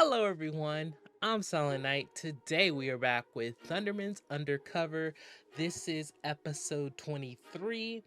Hello everyone, I'm SilentKnight. Today we are back with Thundermans Undercover. This is episode 23.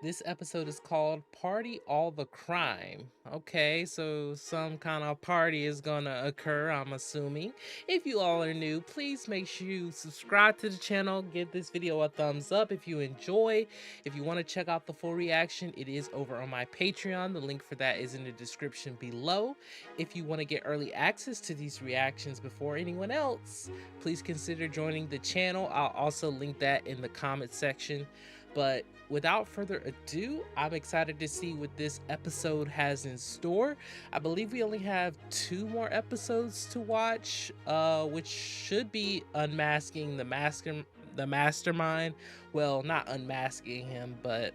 This episode is called Party All the Crime. Okay, so some kind of party is gonna occur, I'm assuming. If you all are new, please make sure you subscribe to the channel, give this video a thumbs up if you enjoy. If you want to check out the full reaction, it is over on my Patreon. The link for that is in the description below. If you want to get early access to these reactions before anyone else, please consider joining the channel. I'll also link that in the comment section. But without further ado, I'm excited to see what this episode has in store. I believe we only have 2 more episodes to watch, which should be unmasking the mastermind. Well, not unmasking him, but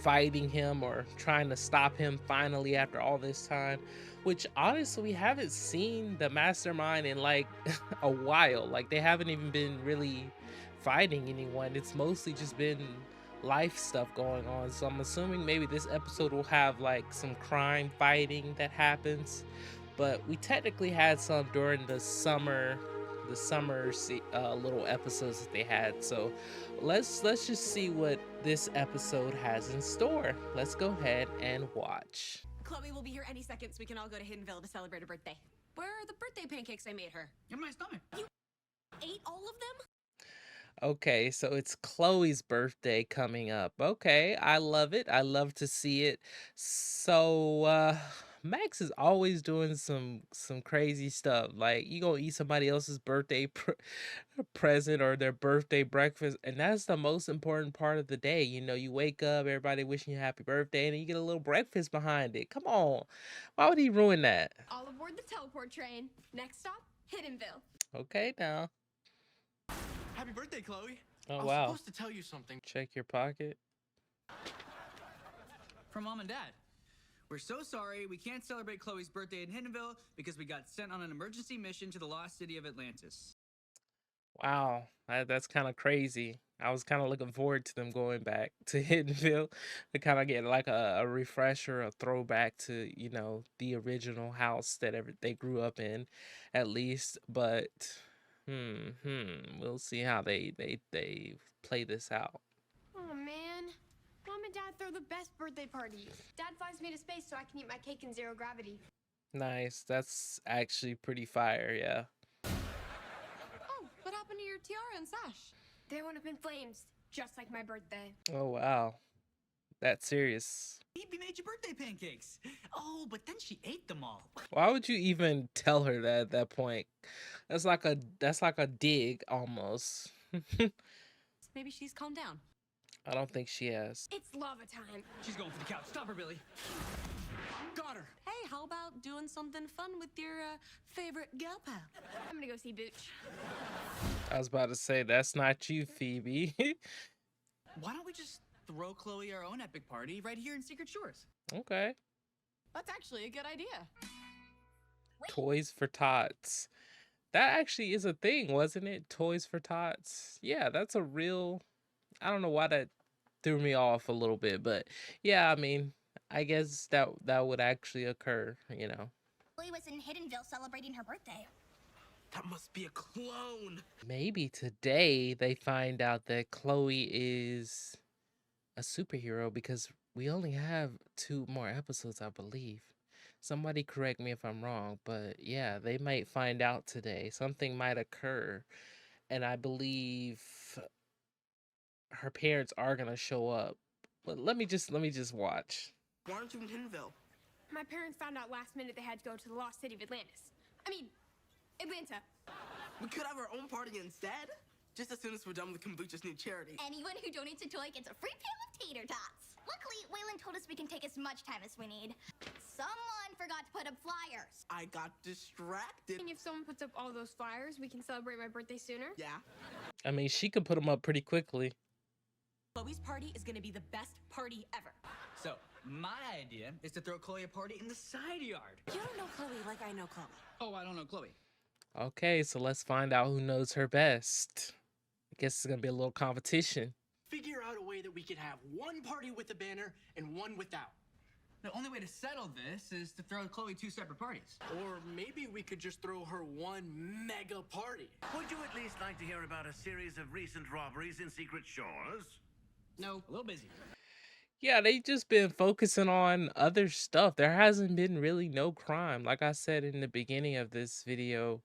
fighting him or trying to stop him finally after all this time, which honestly we haven't seen the mastermind in like a while. Like they haven't even been really fighting anyone. It's mostly just been life stuff going on. So I'm assuming maybe this episode will have like some crime fighting that happens. But we technically had some during the summer little episodes that they had. So let's just see what this episode has in store. Let's go ahead and watch. Chloe will be here any second, so we can all go to Hiddenville to celebrate her birthday. Where are the birthday pancakes I made her? In my stomach. You ate all of them? Okay, so it's Chloe's birthday coming up. Okay, I love it. I love to see it. So Max is always doing some crazy stuff. Like you gonna eat somebody else's birthday present or their birthday breakfast, and that's the most important part of the day. You wake up, everybody wishing you happy birthday, and then you get a little breakfast behind it. Come on, why would he ruin that? All aboard the teleport train. Next stop, Hiddenville. Okay, now. Happy birthday, Chloe. Oh I was wow. supposed to tell you something. Check your pocket. From Mom and Dad. We're so sorry we can't celebrate Chloe's birthday in Hiddenville because we got sent on an emergency mission to the lost city of Atlantis. Wow, that's kind of crazy. I was kind of looking forward to them going back to Hiddenville to kind of get like a refresher, a throwback to, the original house that they grew up in, at least. But we'll see how they play this out. Oh man, Mom and Dad throw the best birthday parties. Dad flies me to space so I can eat my cake in zero gravity. Nice. That's actually pretty fire, yeah. Oh, what happened to your tiara and sash? They went up in flames, just like my birthday. Oh wow. That's serious. Phoebe made you birthday pancakes. Oh, but then she ate them all. Why would you even tell her that at that point? That's like a dig almost. Maybe she's calmed down. I don't think she has. It's lava time. She's going for the couch. Stop her, Billy. Got her. Hey, how about doing something fun with your favorite gal pal? I'm gonna go see Booch. I was about to say, that's not you, Phoebe. Why don't we just throw Chloe our own epic party right here in Secret Shores? Okay. That's actually a good idea. Toys for Tots. That actually is a thing, wasn't it? Toys for Tots. Yeah, that's a real... I don't know why that threw me off a little bit, but yeah, I mean, I guess that would actually occur, Chloe was in Hiddenville celebrating her birthday. That must be a clone. Maybe today they find out that Chloe is a superhero because we only have 2 more episodes, I believe. Somebody correct me if I'm wrong, but yeah, they might find out today. Something might occur, and I believe her parents are gonna show up. But let me just watch. Why aren't you in Hiddenville? My parents found out last minute they had to go to the lost city of Atlantis. I mean, Atlanta. We could have our own party instead. Just as soon as we're done with Kombucha's new charity. Anyone who donates a toy gets a free pan of tater tots. Luckily, Waylon told us we can take as much time as we need. Someone forgot to put up flyers. I got distracted. And if someone puts up all those flyers, we can celebrate my birthday sooner? Yeah. I mean, she could put them up pretty quickly. Chloe's party is gonna be the best party ever. So, my idea is to throw Chloe a party in the side yard. You don't know Chloe like I know Chloe. Oh, I don't know Chloe. Okay, so let's find out who knows her best. I guess it's gonna be a little competition. Figure out a way that we could have one party with a banner and one without. The only way to settle this is to throw Chloe 2 separate parties. Or maybe we could just throw her one mega party. Would you at least like to hear about a series of recent robberies in Secret Shores? No, a little busy. Yeah, they just been focusing on other stuff. There hasn't been really no crime. Like I said in the beginning of this video,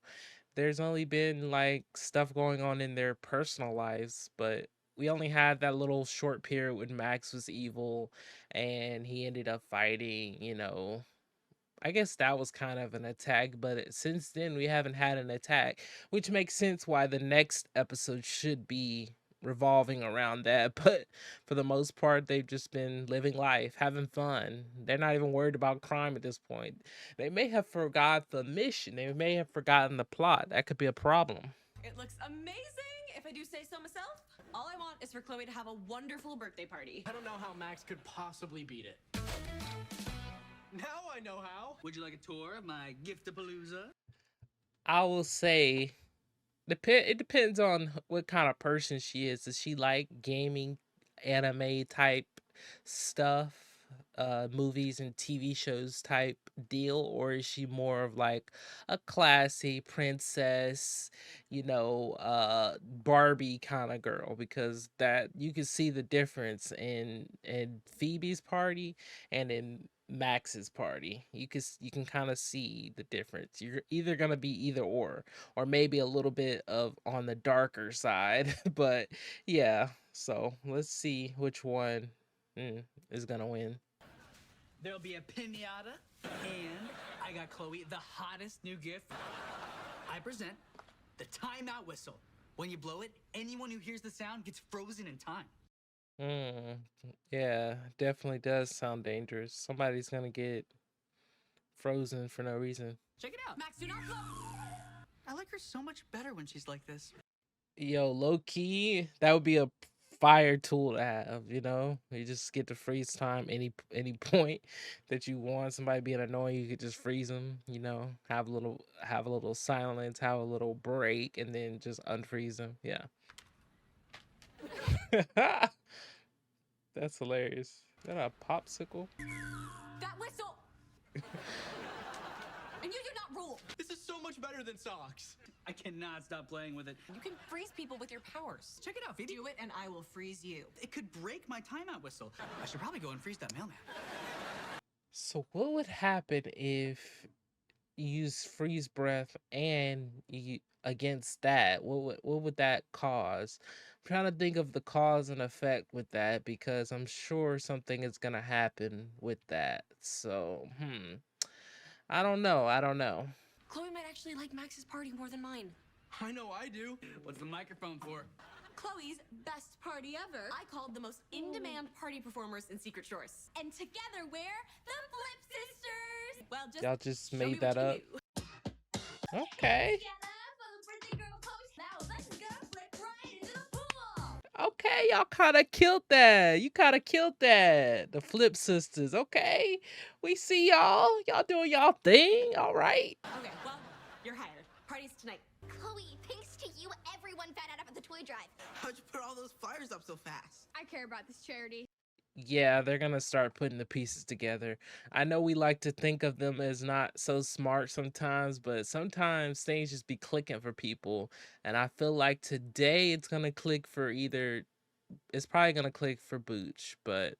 there's only been like stuff going on in their personal lives, but we only had that little short period when Max was evil and he ended up fighting, you know. I guess that was kind of an attack, but since then we haven't had an attack, which makes sense why the next episode should be revolving around that. But for the most part, they've just been living life, having fun. They're not even worried about crime at this point. They may have forgot the mission, they may have forgotten the plot. That could be a problem. It looks amazing, if I do say so myself. All I want is for Chloe to have a wonderful birthday party. I don't know how Max could possibly beat it. Now I know how. Would you like a tour of my gift-a-palooza? I will say, it depends on what kind of person she is. Does she like gaming, anime type stuff, movies and TV shows type deal, or is she more of like a classy princess, you know, Barbie kind of girl? Because that you can see the difference in Phoebe's party and in Max's party. You can kind of see the difference. You're either gonna be either or maybe a little bit of on the darker side. But yeah, so let's see which one is gonna win. There'll be a pinata, and I got Chloe the hottest new gift. I present the timeout whistle. When you blow it, anyone who hears the sound gets frozen in time. Yeah, definitely does sound dangerous. Somebody's gonna get frozen for no reason. Check it out. Max, do not blow. I like her so much better when she's like this. Yo, low key, that would be a fire tool to have, you know? You just get to freeze time any point that you want. Somebody being annoying, you could just freeze them, you know, have a little silence, have a little break, and then just unfreeze them. Yeah. That's hilarious. Is that a popsicle? That whistle. And you do not rule. This is so much better than socks. I cannot stop playing with it. You can freeze people with your powers. Check it out, Phoebe. Do it and I will freeze you. It could break my timeout whistle. I should probably go and freeze that mailman. So what would happen if you use freeze breath and you against that? What would that cause? I'm trying to think of the cause and effect with that because I'm sure something is gonna happen with that. So I don't know. Chloe might actually like Max's party more than mine. I know I do. What's the microphone for? Chloe's best party ever. I called the most in-demand party performers in Secret Shores. And together we're the Flip Sisters! Well, Y'all just show me made what that up. you can do. Okay. Together for the birthday girl post. Now let's go flip right into the pool! Okay, y'all kind of killed that. You kind of killed that. The Flip Sisters. Okay. We see y'all. Y'all doing y'all thing. All right. Okay, well, you're hired. Party's tonight. Chloe, thanks to you, everyone found out about the toy drive. How'd you put all those flyers up so fast? I care about this charity. Yeah, they're going to start putting the pieces together. I know we like to think of them as not so smart sometimes, but sometimes things just be clicking for people. And I feel like today it's going to click for it's probably going to click for Booch, but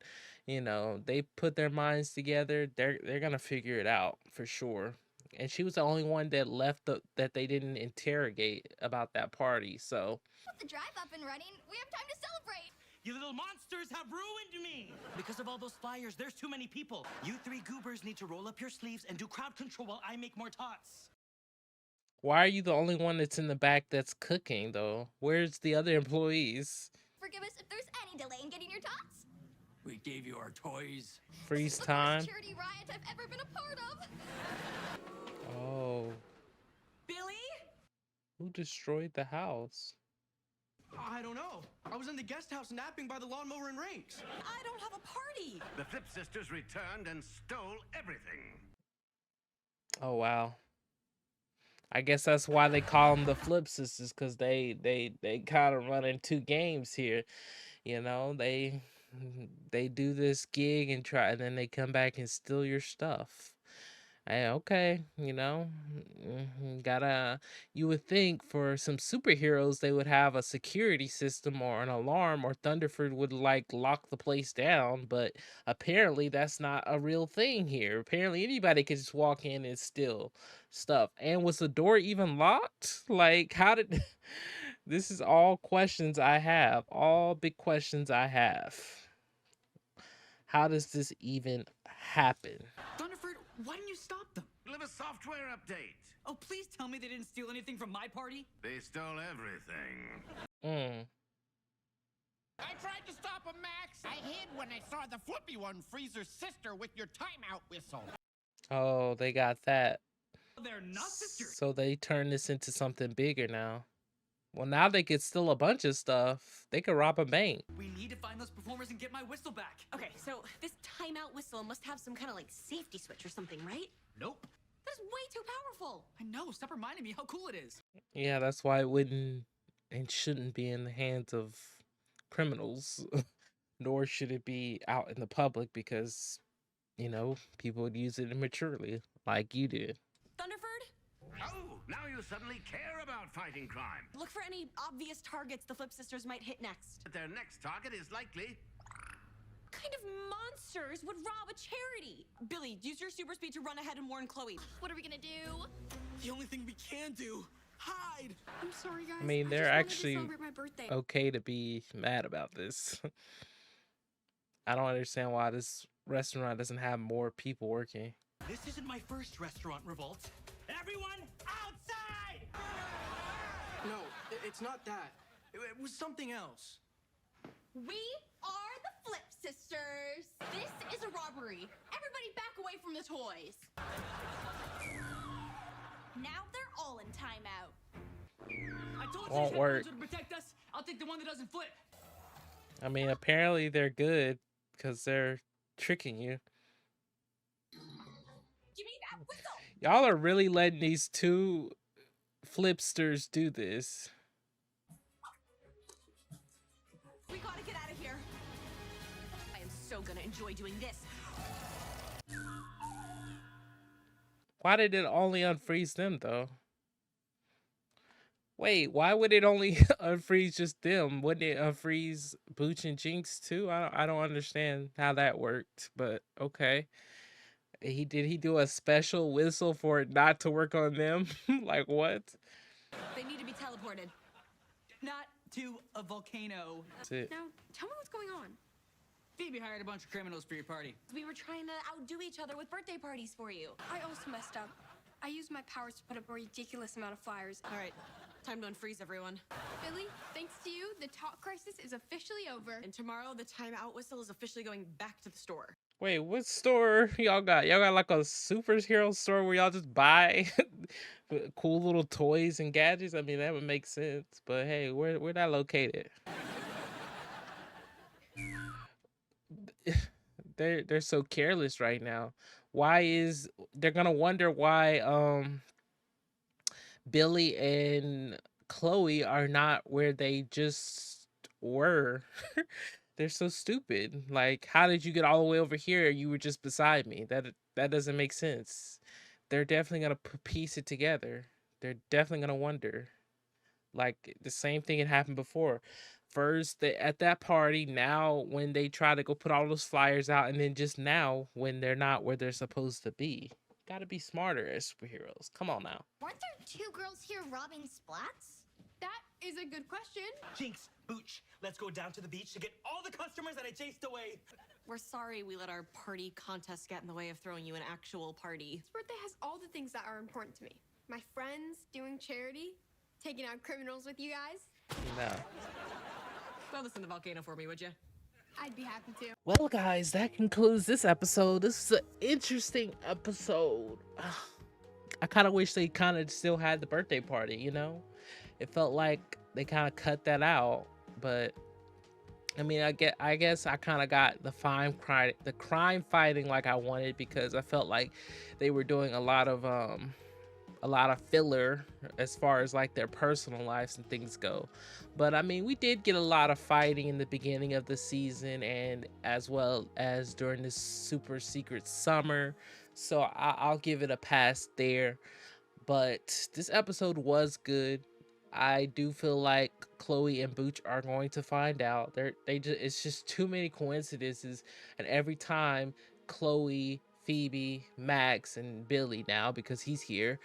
you know, they put their minds together. They're going to figure it out for sure. And she was the only one that left that they didn't interrogate about that party. So With the drive up and running, we have time to celebrate. You little monsters have ruined me! Because of all those flyers, there's too many people. You three goobers need to roll up your sleeves and do crowd control while I make more tots. why are you the only one that's in the back that's cooking though? Where's the other employees? Forgive us if there's any delay in getting your tots. We gave you our toys. Freeze This is the time. worst charity riot I've ever been a part of. Oh, Billy? who destroyed the house? I don't know. I was in the guest house napping by the lawnmower and rakes. I don't have a party. The Flip Sisters returned and stole everything. Oh wow. I guess that's why they call them the Flip Sisters, because they kind of run in two games here. You know, they they do this gig and try, and then they come back and steal your stuff. Hey, okay, gotta. You would think for some superheroes they would have a security system or an alarm, or Thunderford would like lock the place down, but apparently that's not a real thing here. Apparently anybody could just walk in and steal stuff. And was the door even locked? Like, how did this is all questions I have, all big questions I have. How does this even happen? Thunderford, why didn't you stop them? Live a software update. Oh, please tell me they didn't steal anything from my party. They stole everything. I tried to stop him, Max. I hid when I saw the flippy one freeze her sister with your timeout whistle. Oh, they got that. They're not sisters. So they turn this into something bigger now. Well, now they could steal a bunch of stuff. They could rob a bank. We need to find those performers and get my whistle back. Okay, so this timeout whistle must have some kind of like safety switch or something, right? Nope. That's way too powerful. I know. Stop reminding me how cool it is. Yeah, that's why it wouldn't and shouldn't be in the hands of criminals. Nor should it be out in the public because, people would use it immaturely, like you did. Thunderford, Oh, now you suddenly care about fighting crime. look for any obvious targets the Flip Sisters might hit next. But their next target is likely... What kind of monsters would rob a charity? Billy, use your super speed to run ahead and warn Chloe. What are we gonna do? The only thing we can do, hide. I'm sorry, guys. I mean, they're just wanted actually to celebrate my birthday. okay to be mad about this. I don't understand why this restaurant doesn't have more people working. This isn't my first restaurant revolt. Everyone outside! No, it's not that. It was something else. We are the Flip Sisters. This is a robbery. Everybody back away from the toys. Now they're all in timeout. I told Won't you work. to protect us. I'll take the one that doesn't flip. I mean, apparently they're good because they're tricking you. Give me that whistle. Y'all are really letting these two flipsters do this. We gotta get out of here. I am so gonna enjoy doing this. Why did it only unfreeze them, though? Wait, why would it only unfreeze just them? Wouldn't it unfreeze Booch and Jinx, too? I don't understand how that worked, but okay. Did he do a special whistle for it not to work on them? Like, what? They need to be teleported. Not to a volcano. That's it. Now, tell me what's going on. Phoebe hired a bunch of criminals for your party. We were trying to outdo each other with birthday parties for you. I also messed up. I used my powers to put up a ridiculous amount of flyers. All right, time to unfreeze everyone. Billy, thanks to you, the talk crisis is officially over. And tomorrow, the timeout whistle is officially going back to the store. Wait, what store y'all got? Y'all got like a superhero store where y'all just buy cool little toys and gadgets? I mean, that would make sense. But hey, where that located? They're so careless right now. They're gonna wonder why Billy and Chloe are not where they just were. They're so stupid. Like, how did you get all the way over here? You were just beside me. That doesn't make sense. They're definitely gonna piece it together. They're definitely gonna wonder. Like the same thing had happened before. First, at that party, now when they try to go put all those flyers out, and then just now when they're not where they're supposed to be. Gotta be smarter as superheroes. Come on now. Weren't there two girls here robbing splats? That is a good question. Jinx, Booch, let's go down to the beach to get all the customers that I chased away. We're sorry we let our party contest get in the way of throwing you an actual party. This birthday has all the things that are important to me. My friends, doing charity, taking out criminals with you guys. No. Throw this in the volcano for me, would you? I'd be happy to. Well, guys, that concludes this episode. This is an interesting episode. I kind of wish they kind of still had the birthday party, It felt like they kind of cut that out, but I mean, I guess I kind of got the crime fighting like I wanted, because I felt like they were doing a lot of a lot of filler as far as like their personal lives and things go. But I mean, we did get a lot of fighting in the beginning of the season and as well as during this super secret summer. So I'll give it a pass there. But this episode was good. I do feel like Chloe and Booch are going to find out. They just it's just too many coincidences, and every time Chloe, Phoebe, Max, and Billy now because he's here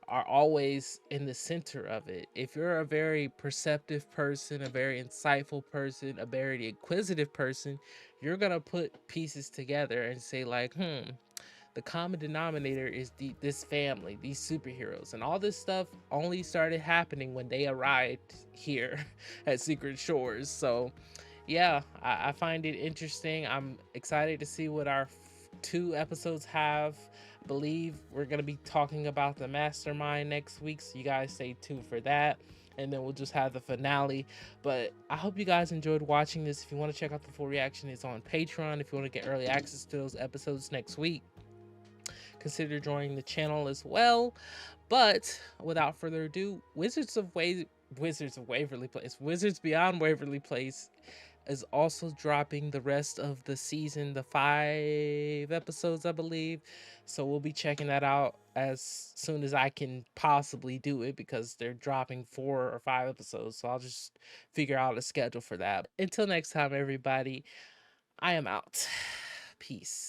are always in the center of it. If you're a very perceptive person, a very insightful person, a very inquisitive person, you're gonna put pieces together and say like, the common denominator is this family, these superheroes, and all this stuff only started happening when they arrived here at Secret Shores. So yeah, I find it interesting. I'm excited to see what our 2 episodes have. I believe we're going to be talking about the mastermind next week, so you guys stay tuned for that, and then we'll just have the finale. But I hope you guys enjoyed watching this. If you want to check out the full reaction, it's on Patreon. If you want to get early access to those episodes next week, consider joining the channel as well. But without further ado, Wizards Waverly Place, Wizards Beyond Waverly Place is also dropping the rest of the season, the 5 episodes, I believe. So we'll be checking that out as soon as I can possibly do it because they're dropping 4 or 5 episodes. So I'll just figure out a schedule for that. Until next time, everybody, I am out. Peace.